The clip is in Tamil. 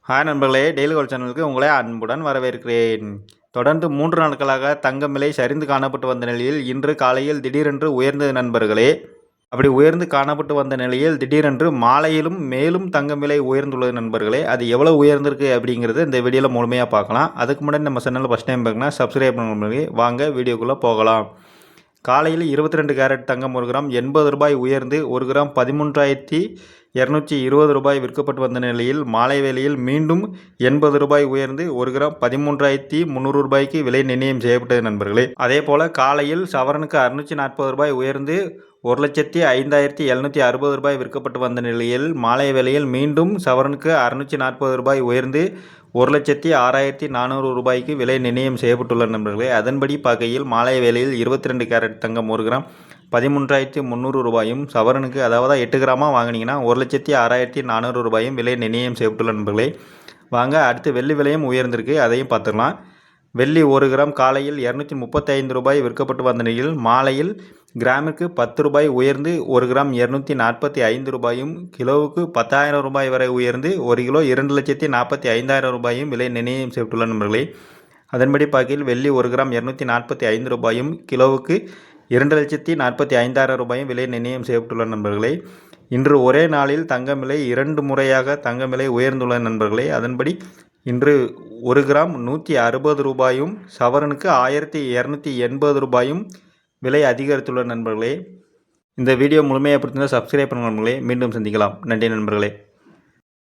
ஹாய் நண்பர்களே, டெய்லி கோல்ட் சேனலுக்கு உங்களை அன்புடன் வரவேற்கிறேன். தொடர்ந்து 3 நாட்களாக தங்கம் விலை சரிந்து காணப்பட்டு வந்த நிலையில் இன்று காலையில் திடீரென்று உயர்ந்தது நண்பர்களே. அப்படி உயர்ந்து காணப்பட்டு வந்த நிலையில் திடீரென்று மாலையிலும் மேலும் தங்கம் விலை உயர்ந்துள்ளது நண்பர்களே. அது எவ்வளோ உயர்ந்திருக்கு அப்படிங்கிறது இந்த வீடியோவில் முழுமையாக பார்க்கலாம். அதுக்கு முன்னாடி நம்ம சேனலில் ஃபஸ்ட் டைம் பார்க்கணும் சப்ஸ்கிரைப் பண்ணுங்க. வாங்க வீடியோக்குள்ளே போகலாம். காலையில் 22 கேரட் தங்கம் 1 கிராம் 80 ரூபாய் உயர்ந்து 1 கிராம் 13,220 ரூபாய் விற்கப்பட்டு வந்த நிலையில் மாலை வேளையில் மீண்டும் 80 ரூபாய் உயர்ந்து 1 கிராம் 13,300 ரூபாய்க்கு விலை நிர்ணயம் செய்யப்பட்டது நண்பர்களே. அதே போல் காலையில் சவரனுக்கு 640 ரூபாய் உயர்ந்து 1,05,760 ரூபாய் விற்கப்பட்டு வந்த நிலையில் மாலை வேளையில் மீண்டும் சவரனுக்கு 640 ரூபாய் உயர்ந்து 1,06,400 ரூபாய்க்கு விலை நிர்ணயம் செய்யப்பட்டுள்ள நண்பர்களே. அதன்படி பார்க்கையில் மாலை வேளையில் 22 கேரட் தங்கம் 1 கிராம் 13,300 ரூபாயும் சவரனுக்கு அதாவது 8 கிராமாக வாங்கினீங்கன்னா 1,06,400 ரூபாயும் விலை நிர்ணயம் செய்யப்பட்டுள்ள நண்பர்களே. வாங்க அடுத்து வெள்ளி விலையும் உயர்ந்திருக்கு, அதையும் பார்த்துக்கலாம். வெள்ளி 1 கிராம் காலையில் 235 ரூபாய் விற்கப்பட்டு வந்த நிலையில் மாலையில் கிராமிற்கு 10 ரூபாய் உயர்ந்து 1 கிராம் 245 ரூபாயும் கிலோவுக்கு 10,000 ரூபாய் வரை உயர்ந்து 1 கிலோ 2,45,000 ரூபாயும் விலை நிர்ணயம் செய்யப்பட்டுள்ள நண்பர்களே. அதன்படி பார்க்கையில் வெள்ளி 1 கிராம் 245 ரூபாயும் கிலோவுக்கு 2,45,000 ரூபாயும் விலை நிர்ணயம் செய்யப்பட்டுள்ள நண்பர்களே. இன்று ஒரே நாளில் தங்கம் விலை 2 முறையாக தங்கம் விலை உயர்ந்துள்ள நண்பர்களே. அதன்படி இன்று 1 கிராம் 160 ரூபாயும் சவரனுக்கு 1,280 ரூபாயும் விலை அதிகரித்துள்ள நண்பர்களே. இந்த வீடியோ முழுமையாக பிடிச்சிருந்தால் சப்ஸ்கிரைப் பண்ணுங்கள் நண்பர்களே. மீண்டும் சந்திக்கலாம். நன்றி நண்பர்களே.